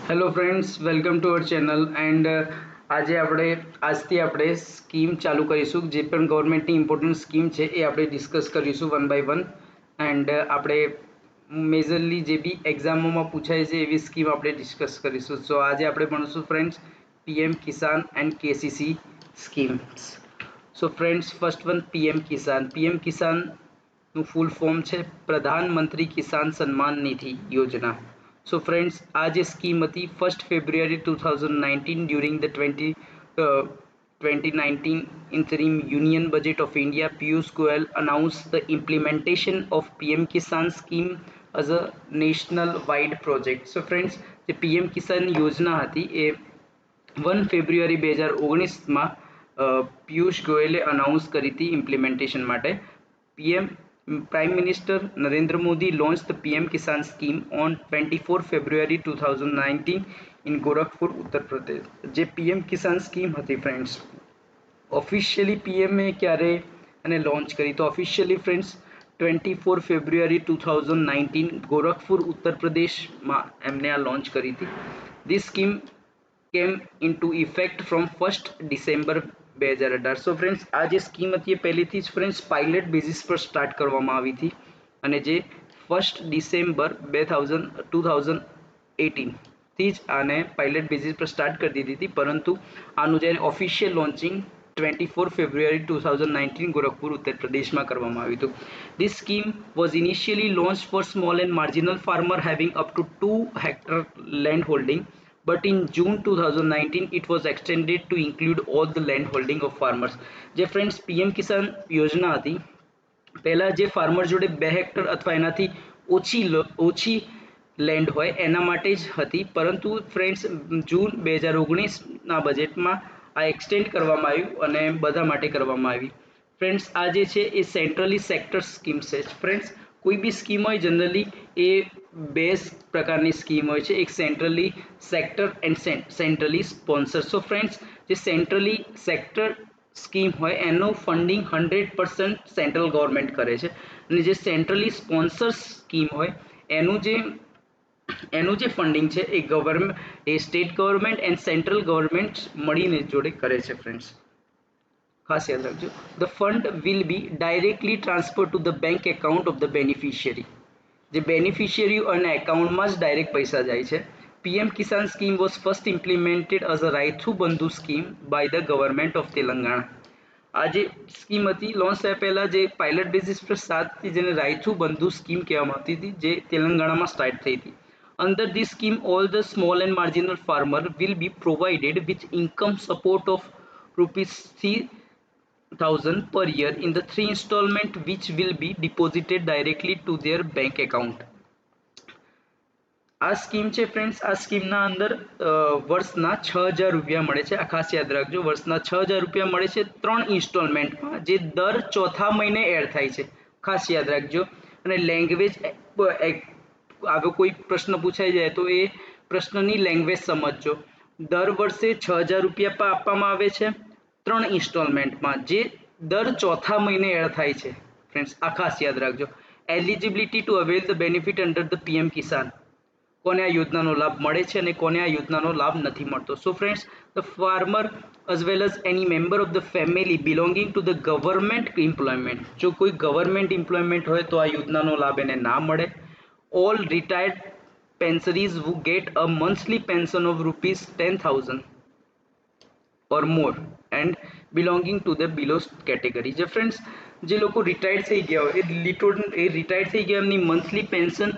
Hello friends, welcome to our channel and આજથી આપણે scheme ચાલુ કરીશું. જે પણ ગવર્મેન્ટની ઇમ્પોર્ટન્ટ સ્કીમ છે એ આપણે ડિસ્કસ કરીશું વન બાય વન. એન્ડ આપણે મેજરલી જે બી એક્ઝામોમાં પૂછાય છે એવી સ્કીમ આપણે ડિસ્કસ કરીશું. સો આજે આપણે ભણીશું friends PM Kisan and KCC schemes. So friends, first one PM Kisan. PM કિસાનનું ફૂલ ફોર્મ છે પ્રધાનમંત્રી કિસાન સન્માન નિધિ યોજના. So friends, આ જે સ્કીમ હતી 1st February 2019 during the 2019 interim union budget of India, Piyush Goyal announced the implementation of PM Kisan scheme as a national wide project. So friends, જે PM કિસાન યોજના હતી એ 1 ફેબ્રુઆરી 2019 પિયુષ ગોયલે announce કરી હતી ઇમ્પ્લિમેન્ટેશન માટે. Prime Minister Narendra Modi launched the PM Kisan scheme on 24 February 2019 in Gorakhpur, Uttar Pradesh. જે PM કિસાન scheme હતી friends, officially પીએમએ ક્યારે અને લોન્ચ કરી? તો ઓફિશિયલી ફ્રેન્ડ્સ 24 ફેબ્રુઆરી 2019 ગોરખપુર ઉત્તર પ્રદેશમાં એમને આ લોન્ચ કરી હતી. ધીસ સ્કીમ કેમ into effect from 1st December 2018. So friends, આ જે સ્કીમ હતી એ પહેલેથી જ ફ્રેન્ડ્સ પાયલટ બેઝિસ પર સ્ટાર્ટ કરવામાં આવી હતી અને જે 1st ડિસેમ્બર 2018 થી જ આને પાયલટ બેઝિસ પર સ્ટાર્ટ કરી દીધી હતી, પરંતુ આનું જ્યારે ઓફિશિયલ લોન્ચિંગ 24 ફેબ્રુઆરી 2019 ગોરખપુર ઉત્તર પ્રદેશમાં કરવામાં આવ્યું હતું. This scheme was initially launched for small and marginal farmer having up to 2 hectare land holding, but in June 2019 it was extended to include all the land holding of farmers. જે friends PM કિસાન યોજના હતી, પહેલા જે farmer જોડે 2 hectare અથવા એનાથી ઓછી land હોય એના માટે જ હતી, પરંતુ ફ્રેન્ડ્સ જૂન 2019ના બજેટમાં આ એક્સટેન્ડ કરવામાં આવ્યું અને બધા માટે કરવામાં આવી. ફ્રેન્ડ્સ, આ જે છે એ સેન્ટ્રલી સેક્ટર સ્કીમ છે. ફ્રેન્ડ્સ, કોઈ બી સ્કીમ હોય જનરલી એ બે પ્રકારની સ્કીમ હોય છે, એક centrally sector and centrally sponsor. So friends, જે સેન્ટ્રલી સેક્ટર સ્કીમ હોય એનું ફંડિંગ 100% સેન્ટ્રલ ગવર્મેન્ટ કરે છે અને જે સેન્ટ્રલી સ્પોન્સર સ્કીમ હોય એનું જે ફંડિંગ છે એ state government and central government મળીને જોડે કરે છે. ફ્રેન્ડ્સ, ખાસ યાદ રાખજો, the fund will be directly transfer to the bank account of the beneficiary. જે બેનિફિશિયરી અને એકાઉન્ટમાં જ ડાયરેક્ટ પૈસા જાય છે. PM Kisan scheme was first implemented as a Raithu Bandhu scheme by the government of Telangana. આ જે scheme હતી લોન્ચ થયા પહેલા જે પાયલટ બેઝિસ પર સ્ટાર્ટ હતી, જેને રાયથુ બંધુ સ્કીમ કહેવામાં આવતી હતી, જે તેલંગાણામાં સ્ટાર્ટ થઈ હતી. Under this scheme, all the small and marginal farmer will be provided with income support of rupees 3,000 per year in the 3 installment which will be deposited directly to their bank account. આ scheme છે friends, આ સ્કીમના અંદર વર્ષના 6,000 રૂપિયા મળે છે. આ ખાસ યાદ રાખજો, વર્ષના 6,000 રૂપિયા મળે છે 3 ઇન્સ્ટોલમેન્ટમાં, જે દર ચોથા મહિને એડ થાય છે. ખાસ યાદ રાખજો. અને લેંગ્વેજ આવો કોઈ પ્રશ્ન પૂછાઈ જાય તો એ પ્રશ્નની લેંગ્વેજ સમજજો. દર વર્ષે 6,000 રૂપિયા આપવામાં આવે છે 3 ઇન્સ્ટોલમેન્ટમાં, જે દર ચોથા મહિને એડ થાય છે. ફ્રેન્ડ્સ, આ ખાસ યાદ રાખજો. Eligibility to avail the benefit under the PM Kisan. કોને આ યોજનાનો લાભ મળે છે અને કોને આ યોજનાનો લાભ નથી મળતો? So friends, the farmer as well as any member of the family belonging to the government employment. જો કોઈ ગવર્મેન્ટ એમ્પ્લોયમેન્ટ હોય તો આ યોજનાનો લાભ એને ના મળે. All retired pensionees who get a monthly pension of rupees 10,000 or more and belonging to the below category. જે ફ્રેન્ડ્સ, જે લોકો રિટાયર્ડ થઈ ગયા હોય એ રિટાયર્ડ થઈ ગયા એમની મંથલી પેન્શન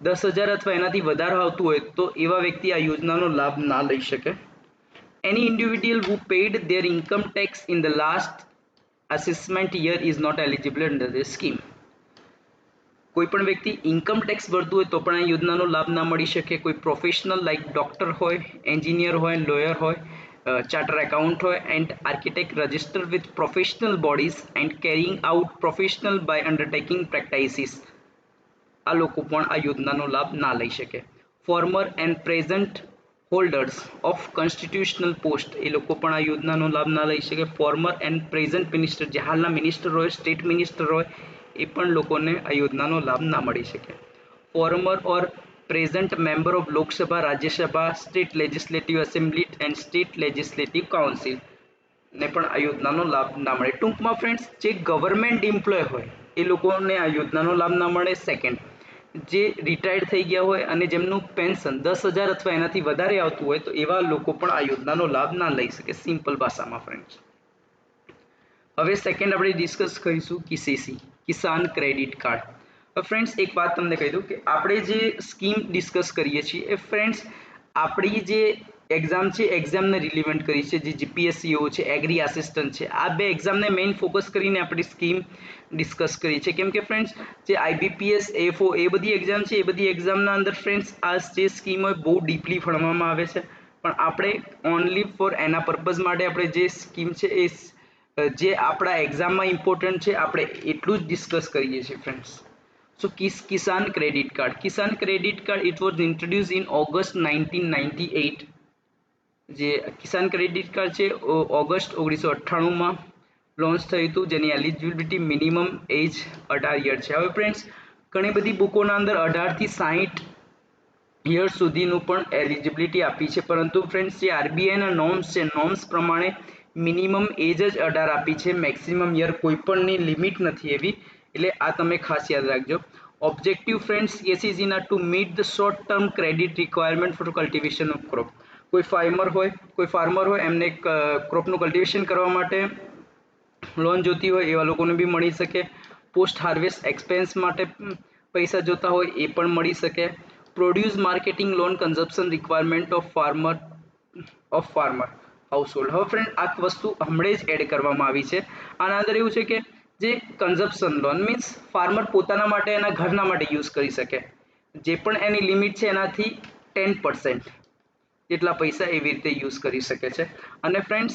10,000 અથવા એનાથી વધારે આવતું હોય તો એવા વ્યક્તિ આ યોજનાનો લાભ ના લઈ શકે. Any individual who paid their income tax in the last assessment year is not eligible under this scheme. કોઈ પણ વ્યક્તિ ઇન્કમ ટેક્સ ભરતું હોય તો પણ આ યોજનાનો લાભ ના મળી શકે. કોઈ પ્રોફેશનલ લાઇક ડોક્ટર હોય, એન્જિનિયર હોય, લોયર હોય, ચાર્ટર એકાઉન્ટ હોય and architect register with professional bodies and carrying out professional by undertaking practices, આ લોકો પણ આ યોજનાનો લાભ ના લઈ શકે. Former and present holders of constitutional post, એ લોકો પણ આ યોજનાનો લાભ ના લઈ શકે. ફોર્મર એન્ડ પ્રેઝન્ટ મિનિસ્ટર, જે હાલના મિનિસ્ટર હોય, સ્ટેટ મિનિસ્ટર હોય, એ પણ લોકોને આ યોજનાનો લાભ ના મળી શકે. Former or present member of Lok Sabha, Rajya Sabha, State Legislative Assembly and State Legislative Council ને પણ આ યોજનાનો લાભ ના મળે. ટૂંકમાં ફ્રેન્ડ્સ, જે ગવર્મેન્ટ એમ્પ્લોય હોય એ લોકોને આ યોજનાનો લાભ ના મળે. સેકન્ડ, જે રિટાયર્ડ થઈ ગયા હોય અને જેમનું પેન્શન 10,000 અથવા એનાથી વધારે આવતું હોય તો એવા લોકો પણ આ યોજનાનો લાભ ના લઈ શકે. સિમ્પલ ભાષામાં ફ્રેન્ડ્સ. હવે સેકન્ડ આપણે ડિસ્કસ કરીશું KCC, કિસાન ક્રેડિટ કાર્ડ. ફ્રેન્ડ્સ, એક વાત તમને કહી દઉં કે આપણે જે સ્કીમ ડિસ્કસ કરીએ છીએ એ ફ્રેન્ડ્સ આપણી જે એક્ઝામ છે એક્ઝામને રિલિવન્ટ કરી છે. જે જીપીએસસીઓ છે, એગ્રી આસિસ્ટન્ટ છે, આ બે એક્ઝામને મેઇન ફોકસ કરીને આપણી સ્કીમ ડિસ્કસ કરી છે. કેમ કે ફ્રેન્ડ્સ, જે આઈબીપીએસ, એફઓ એ બધી એક્ઝામ છે એ બધી એક્ઝામના અંદર ફ્રેન્ડ્સ આ જે સ્કીમ હોય બહુ ડીપલી ભણવામાં આવે છે. પણ આપણે ઓનલી ફોર એના પર્પઝ માટે આપણે જે સ્કીમ છે એ જે આપણા એક્ઝામમાં ઇમ્પોર્ટન્ટ છે આપણે એટલું જ ડિસ્કસ કરીએ છીએ friends. So Kisan credit card. Kisan credit card, it was introduced in August 1998. જે કિસાન ક્રેડિટ કાર્ડ છે ઓગસ્ટ 1998 માં લોન્ચ થયું હતું, જેની એલિજિબિલિટી મિનિમમ એજ 18 યર છે. હવે ફ્રેન્ડ્સ, ઘણી બધી બુકોના અંદર 18 થી 60 યર સુધીનું પણ એલિજિબિલિટી આપી છે, પરંતુ ફ્રેન્ડ્સ જે આરબીઆઈના નોર્મ્સ છે, નોર્મ્સ પ્રમાણે મિનિમમ એજ જ 18 આપી છે. મેક્સિમમ યર કોઈ પણની લિમિટ નથી એવી, એટલે આ તમે ખાસ યાદ રાખજો. ઓબ્જેક્ટિવ ફ્રેન્ડ્સ KCC ના to meet the short term credit requirement for cultivation of crop. કોઈ ફાર્મર હોય એમને ક્રોપનું કલ્ટિવેશન કરવા માટે લોન જોતી હોય એવા લોકોને બી મળી શકે. પોસ્ટ હાર્વેસ્ટ એક્સપેન્સ માટે પૈસા જોતા હોય એ પણ મળી શકે. Produce marketing loan consumption requirement of farmer household. હવે ફ્રેન્ડ, આ વસ્તુ હમણાં જ એડ કરવામાં આવી છે. આના અંદર એવું છે કે જે કન્ઝપ્શન લોન મીન્સ ફાર્મર પોતાના માટે એના ઘરના માટે યુઝ કરી શકે. જે પણ એની લિમિટ છે એનાથી 10% જેટલા પૈસા એવી રીતે યુઝ કરી શકે છે. અને ફ્રેન્ડ્સ,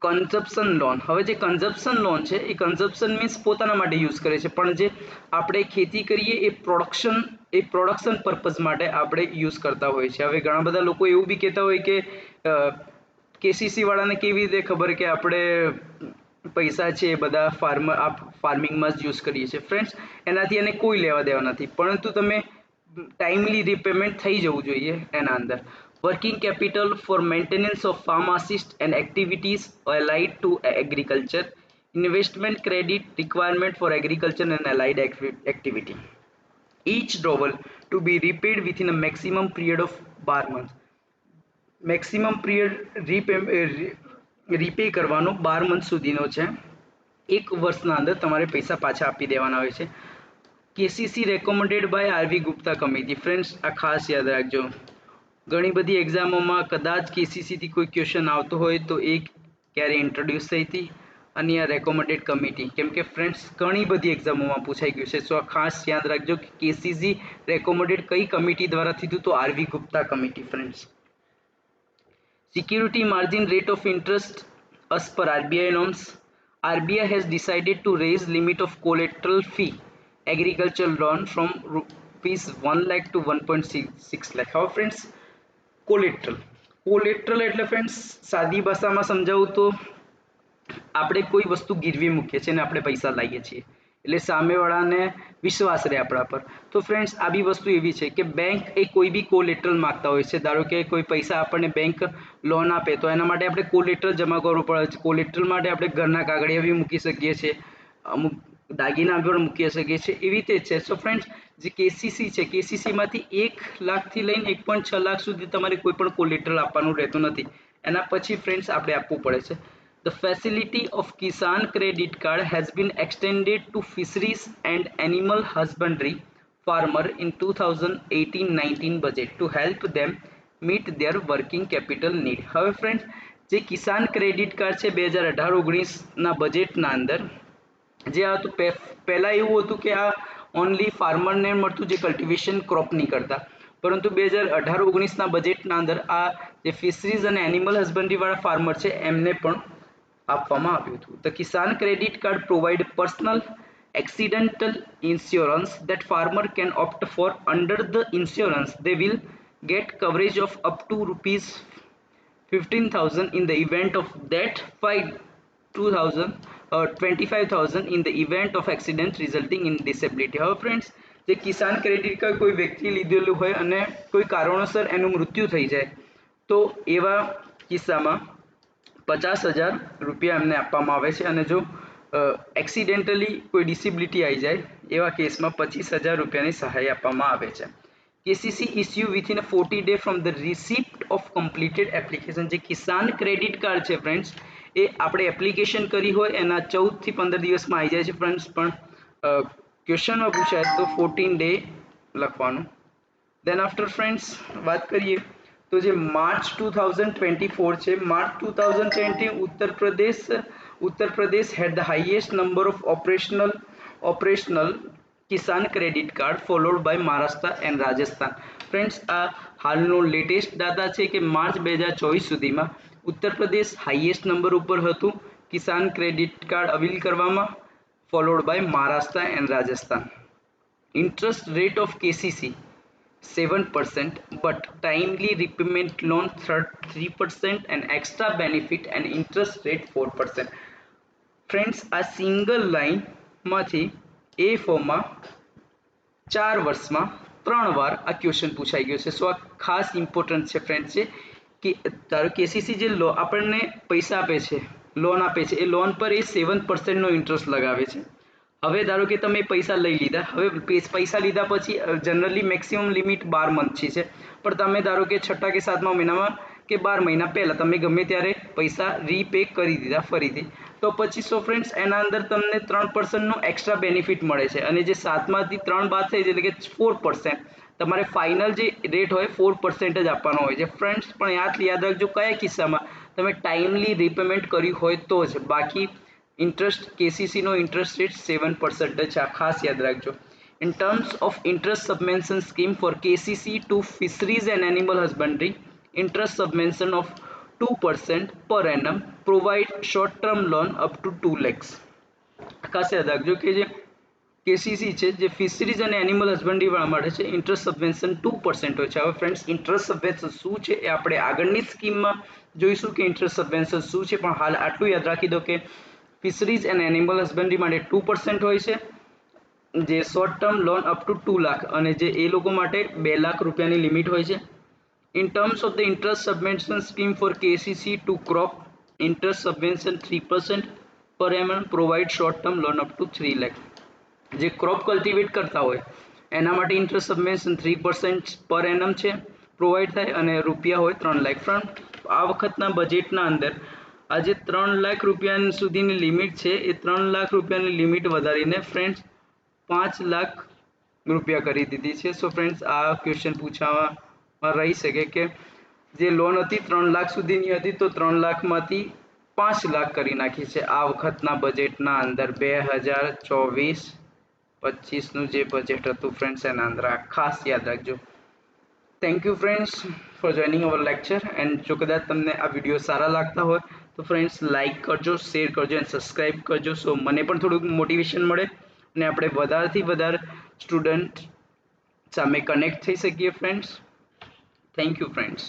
કન્ઝપ્શન લોન, હવે જે કન્ઝપ્શન લોન છે એ કન્ઝપ્શન મીન્સ પોતાના માટે યુઝ કરે છે, પણ જે આપણે ખેતી કરીએ એ પ્રોડક્શન પર્પઝ માટે આપણે યુઝ કરતા હોઈએ છીએ. હવે ઘણા બધા લોકો એવું બી કહેતા હોય કે કેસીસી વાળાને કેવી રીતે ખબર કે આપણે પૈસા છે એ બધા ફાર્મિંગમાં જ યુઝ કરીએ છીએ. ફ્રેન્ડ્સ, એનાથી એને કોઈ લેવા દેવા નથી, પરંતુ તમે ટાઈમલી રિપેમેન્ટ થઈ જવું જોઈએ એના અંદર. Working capital for maintenance of farm assets and activities allied to agriculture, investment credit requirement for agriculture and allied activity, each drawal to be repaid within a maximum period of 12 months. Maximum period repay કરવાનો 12 month સુધીનો છે. એક વર્ષના અંદર તમારે પૈસા પાછા આપી દેવાના હોય છે. KCC recommended by RV Gupta committee. Friends, આ ખાસ યાદ રાખજો. ઘણી બધી એક્ઝામોમાં કદાચ કેસીસીથી કોઈ ક્વેશ્ચન આવતો હોય તો એ ક્યારે ઇન્ટ્રોડ્યુસ થઈ હતી અને આ રેકમેન્ડેડ કમિટી, કેમ કે ફ્રેન્ડ્સ ઘણી બધી એક્ઝામોમાં પૂછાઈ ગયું છે. સો ખાસ યાદ રાખજો કે કેસીસી રેકમેન્ડેડ કઈ કમિટી દ્વારા થયું તો RV Gupta committee. Friends, security margin rate of interest as per RBI norms. RBI has decided to raise limit of collateral fee agricultural loan from rupees 1 lakh to 1.6 lakh. હવે friends, કોલેટ્રલ એટલે friends સાદી ભાષામાં સમજાવું તો આપણે કોઈ વસ્તુ ગીરવી મૂકીએ છીએ અને આપણે પૈસા લાવીએ છીએ એટલે સામેવાળાને વિશ્વાસ રહે આપણા પર. તો ફ્રેન્ડ્સ, આ બી વસ્તુ એવી છે કે બેંક એ કોઈ બી કોલેટ્રલ માગતા હોય છે. ધારો કે કોઈ પૈસા આપણને બેંક લોન આપે તો એના માટે આપણે કોલેટ્રલ જમા કરવું પડે છે. કોલેટ્રલ માટે આપણે ઘરના કાગળિયા બી મૂકી શકીએ છીએ, અમુક દાગીના પણ મૂકી શકીએ છીએ, એવી રીતે છે. સો ફ્રેન્ડ્સ, જે કેસીસી છે કેસીસીમાંથી 1 લાખથી લઈને 1.6 લાખ સુધી તમારે કોઈ પણ કોલેટ્રલ આપવાનું રહેતું નથી. એના પછી ફ્રેન્ડ્સ આપણે આપવું પડે છે. The facility of Kisan credit card has been extended to fisheries and animal husbandry farmer in 2018-19 budget to help them meet their working capital need. હવે ફ્રેન્ડ્સ, જે કિસાન ક્રેડિટ કાર્ડ છે 2018-19 ના બજેટના અંદર જે આ હતું, પહેલાં એવું હતું કે આ ઓનલી ફાર્મરને મળતું જે કલ્ટિવેશન ક્રોપ નહીં કરતા, પરંતુ 2018-19ના બજેટના અંદર આ જે ફિશરીઝ અને એનિમલ હસબન્ડરીવાળા ફાર્મર છે એમને પણ આપવામાં આવ્યું હતું. The Kisan credit card provide personal accidental insurance that farmer can opt for. Under the insurance, they will get coverage of up to rupees 15,000 in the event of death, 25,000 in the event of accident resulting in disability. હવે friends, જે કિસાન credit card કોઈ વ્યક્તિ લીધેલું હોય અને કોઈ કારણોસર એનું મૃત્યુ થઈ જાય તો એવા કિસ્સામાં 50,000 રૂપિયા એમને આપવામાં આવે છે અને જો એક્સિડેન્ટલી કોઈ ડિસેબિલિટી આવી જાય એવા કેસમાં 25,000 રૂપિયાની સહાય આપવામાં આવે છે. KCC issue within a 40 day from the receipt of completed application. જે કિસાન ક્રેડિટ કાર્ડ છે ફ્રેન્ડ્સ એ આપણે એપ્લિકેશન કરી હોય એના 14 થી 15 દિવસમાં આવી જાય છે ફ્રેન્ડ્સ, પણ ક્વેશ્ચનમાં પૂછાય તો 14 ડે લખવાનું. દેન આફ્ટર ફ્રેન્ડ્સ વાત કરીએ તો જે માર્ચ 2024 છે, March 2020 Uttar Pradesh had the highest number of operational Kisan credit card followed by Maharashtra and Rajasthan. Friends આ હાલનો લેટેસ્ટ દાતા છે કે માર્ચ 2024 સુધીમાં ઉત્તર પ્રદેશ હાઈએસ્ટ નંબર ઉપર હતું કિસાન ક્રેડિટ કાર્ડ અવીલ કરવામાં, followed by Maharashtra and Rajasthan. Interest rate of KCC 7%, but timely repayment loan 3% and extra benefit and interest rate 4%. Friends આ single લાઈનમાંથી એ ફોર્મમાં 4 વર્ષમાં 3 વાર આ ક્વેશ્ચન પૂછાઈ ગયો છે. સો આ ખાસ ઇમ્પોર્ટન્ટ છે ફ્રેન્ડ્સ છે કે ધારો KCC જે આપણને પૈસા આપે છે, લોન આપે છે, એ લોન પર એ 7%નો ઇન્ટરેસ્ટ લગાવે છે. હવે ધારો કે તમે પૈસા લઈ લીધા, હવે પૈસા લીધા પછી જનરલી મેક્સિમમ લિમિટ 12 મંથની છે, પણ તમે ધારો કે 6ઠા કે 7મા મહિનામાં કે 12 મહિના પહેલાં તમે ગમે ત્યારે પૈસા રીપે કરી દીધા ફરીથી, તો પછી સો ફ્રેન્ડ્સ એના અંદર તમને 3%નો એક્સ્ટ્રા બેનિફિટ મળે છે અને જે 7માંથી 3 બાદ થઈ એટલે કે 4%, તમારે ફાઇનલ જે રેટ હોય 4% જ આપવાનો હોય છે ફ્રેન્ડ્સ. પણ યાદ રાખજો કયા કિસ્સામાં તમે ટાઈમલી રીપેમેન્ટ કર્યું હોય તો જ, બાકી ઇન્ટરેસ્ટ KCC નો ઇન્ટરેસ્ટ રેટ 7% છે, ખાસ યાદ રાખજો. In terms of interest subvention scheme for KCC to fisheries and animal husbandry, interest subvention of 2% per annum, provide short term loan up to 2 lakhs. ખાસ યાદ રાખજો કે જે KCC છે જે ફિશરીઝ અને એનિમલ હસબન્ડરી વાળા માટે છે ઇન્ટરેસ્ટ સબવેન્શન 2% હોય છે. હવે ફ્રેન્ડ્સ ઇન્ટરેસ્ટ સબવેન્શન શું છે એ આપણે આગળની સ્કીમમાં જોઈશું કે ઇન્ટરેસ્ટ સબવેન્શન શું છે, પણ હાલ આટલું યાદ રાખી દો કે ફિશરીઝ એન્ડ એનિમલ હસબન્ડરી માટે 2% હોય છે, જે short term loan up two 2 lakh અને જે એ લોકો માટે 2 લાખ રૂપિયાની લિમિટ હોય છે. In terms of the interest subvention scheme for KCC to crop, interest subvention 3% પર એમએમ, provide short term loan up to 3 lakh. જે ક્રોપ કલ્ટિવેટ કરતા હોય એના માટે ઇન્ટરેસ્ટ સબવેન્શન 3% પર એનમ છે, પ્રોવાઈડ થાય અને રૂપિયા હોય 3 લાખ. ફ્રેન્ડ આ વખતના બજેટના અંદર આ જે 3 લાખ રૂપિયા સુધીની લિમિટ છે એ 3 લાખ રૂપિયાની લિમિટ વધારીને ફ્રેન્ડ્સ 5 લાખ રૂપિયા કરી દીધી છે. સો ફ્રેન્ડ્સ આ ક્વેશ્ચન પૂછવામાં રહી શકે કે જે લોન હતી 3 લાખ સુધીની હતી તો 3 લાખમાંથી 5 લાખ કરી નાખી છે આ વખતના બજેટના અંદર. 2024-25નું જે બજેટ હતું ફ્રેન્ડ્સ એના અંદર ખાસ યાદ રાખજો. Thank you friends for joining our lecture. And જો કદાચ તમને આ વિડીયો સારા લાગતા હોય તો ફ્રેન્ડ્સ લાઇક કરજો, શેર કરજો અને સબસ્ક્રાઈબ કરજો. સો મને પણ થોડુંક મોટિવેશન મળે અને આપણે વધારેથી વધારે સ્ટુડન્ટ સામે કનેક્ટ થઈ શકીએ ફ્રેન્ડ્સ. Thank you friends.